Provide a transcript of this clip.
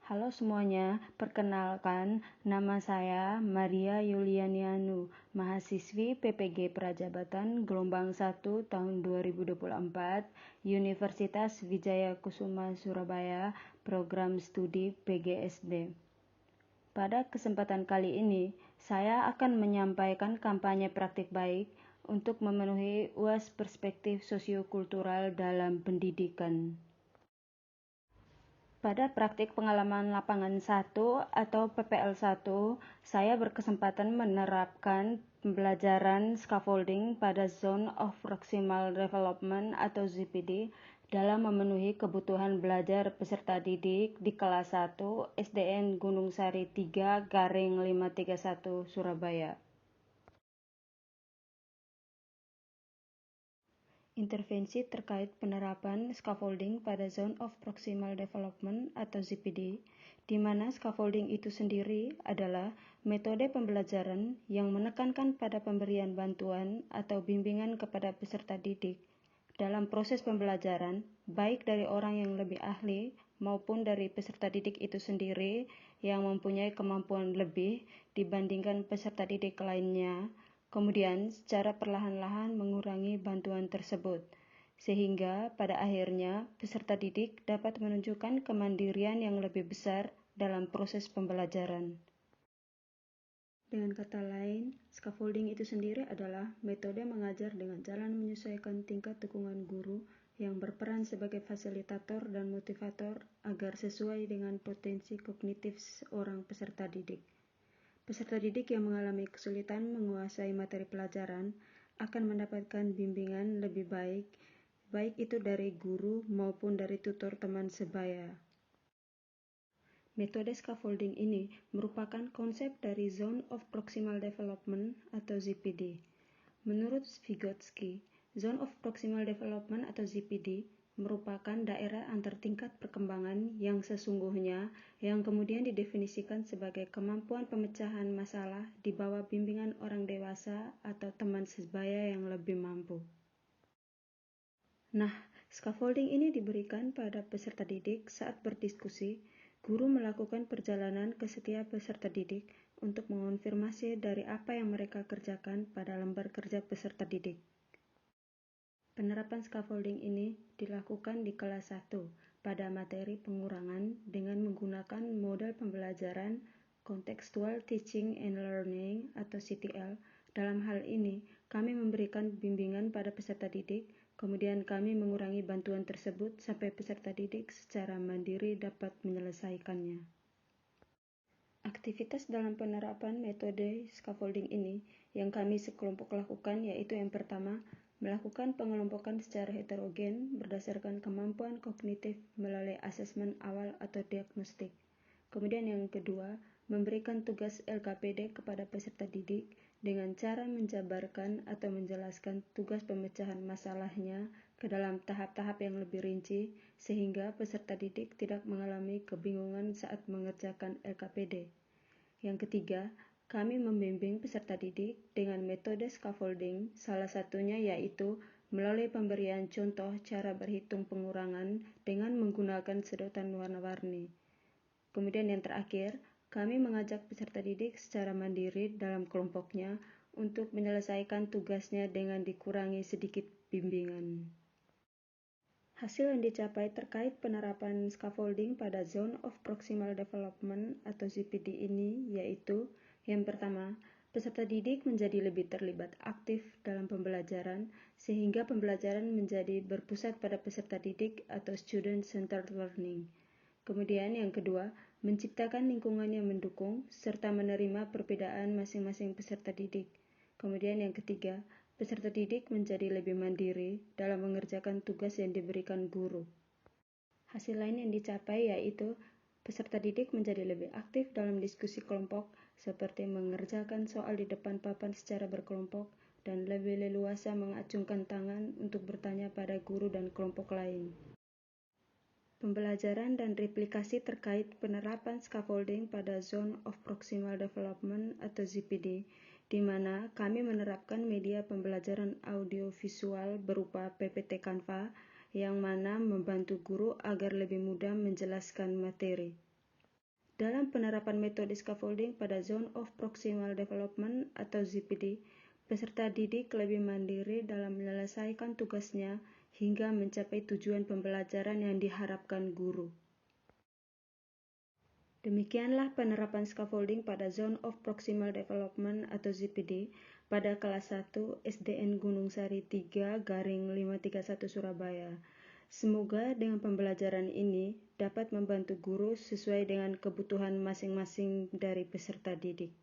Halo semuanya, perkenalkan nama saya Maria Yulianianu, mahasiswi PPG Prajabatan gelombang 1 tahun 2024, Universitas Wijaya Kusuma Surabaya, program studi PGSD. Pada kesempatan kali ini, saya akan menyampaikan kampanye praktik baik untuk memenuhi UAS perspektif sosiokultural dalam pendidikan. Pada praktik pengalaman lapangan 1 atau PPL 1, saya berkesempatan menerapkan pembelajaran scaffolding pada Zone of Proximal Development atau ZPD dalam memenuhi kebutuhan belajar peserta didik di kelas 1 SDN Gunung Sari 3/531 Surabaya. Intervensi terkait penerapan scaffolding pada Zone of Proximal Development atau ZPD, di mana scaffolding itu sendiri adalah metode pembelajaran yang menekankan pada pemberian bantuan atau bimbingan kepada peserta didik dalam proses pembelajaran, baik dari orang yang lebih ahli maupun dari peserta didik itu sendiri yang mempunyai kemampuan lebih dibandingkan peserta didik lainnya. Kemudian secara perlahan-lahan mengurangi bantuan tersebut, sehingga pada akhirnya peserta didik dapat menunjukkan kemandirian yang lebih besar dalam proses pembelajaran. Dengan kata lain, scaffolding itu sendiri adalah metode mengajar dengan jalan menyesuaikan tingkat dukungan guru yang berperan sebagai fasilitator dan motivator agar sesuai dengan potensi kognitif seorang peserta didik. Peserta didik yang mengalami kesulitan menguasai materi pelajaran akan mendapatkan bimbingan lebih baik, baik itu dari guru maupun dari tutor teman sebaya. Metode scaffolding ini merupakan konsep dari Zone of Proximal Development atau ZPD. Menurut Vygotsky, Zone of Proximal Development atau ZPD merupakan daerah antar tingkat perkembangan yang sesungguhnya yang kemudian didefinisikan sebagai kemampuan pemecahan masalah di bawah bimbingan orang dewasa atau teman sebaya yang lebih mampu. Nah, scaffolding ini diberikan pada peserta didik saat berdiskusi. Guru melakukan perjalanan ke setiap peserta didik untuk mengonfirmasi dari apa yang mereka kerjakan pada lembar kerja peserta didik. Penerapan scaffolding ini dilakukan di kelas 1 pada materi pengurangan dengan menggunakan model pembelajaran Contextual Teaching and Learning atau CTL. Dalam hal ini, kami memberikan bimbingan pada peserta didik, kemudian kami mengurangi bantuan tersebut sampai peserta didik secara mandiri dapat menyelesaikannya. Aktivitas dalam penerapan metode scaffolding ini yang kami sekelompok lakukan yaitu yang pertama, melakukan pengelompokan secara heterogen berdasarkan kemampuan kognitif melalui asesmen awal atau diagnostik. Kemudian yang kedua, memberikan tugas LKPD kepada peserta didik dengan cara menjabarkan atau menjelaskan tugas pemecahan masalahnya ke dalam tahap-tahap yang lebih rinci sehingga peserta didik tidak mengalami kebingungan saat mengerjakan LKPD. Yang ketiga, kami membimbing peserta didik dengan metode scaffolding, salah satunya yaitu melalui pemberian contoh cara berhitung pengurangan dengan menggunakan sedotan warna-warni. Kemudian yang terakhir, kami mengajak peserta didik secara mandiri dalam kelompoknya untuk menyelesaikan tugasnya dengan dikurangi sedikit bimbingan. Hasil yang dicapai terkait penerapan scaffolding pada Zone of Proximal Development atau ZPD ini yaitu yang pertama, peserta didik menjadi lebih terlibat aktif dalam pembelajaran sehingga pembelajaran menjadi berpusat pada peserta didik atau student-centered learning. Kemudian yang kedua, menciptakan lingkungan yang mendukung serta menerima perbedaan masing-masing peserta didik. Kemudian yang ketiga, peserta didik menjadi lebih mandiri dalam mengerjakan tugas yang diberikan guru. Hasil lain yang dicapai yaitu peserta didik menjadi lebih aktif dalam diskusi kelompok seperti mengerjakan soal di depan papan secara berkelompok dan lebih leluasa mengacungkan tangan untuk bertanya pada guru dan kelompok lain. Pembelajaran dan replikasi terkait penerapan scaffolding pada Zone of Proximal Development atau ZPD, di mana kami menerapkan media pembelajaran audiovisual berupa PPT Canva yang mana membantu guru agar lebih mudah menjelaskan materi. Dalam penerapan metode scaffolding pada Zone of Proximal Development atau ZPD, peserta didik lebih mandiri dalam menyelesaikan tugasnya hingga mencapai tujuan pembelajaran yang diharapkan guru. Demikianlah penerapan scaffolding pada Zone of Proximal Development atau ZPD pada kelas 1 SDN Gunung Sari 3/531 Surabaya. Semoga dengan pembelajaran ini dapat membantu guru sesuai dengan kebutuhan masing-masing dari peserta didik.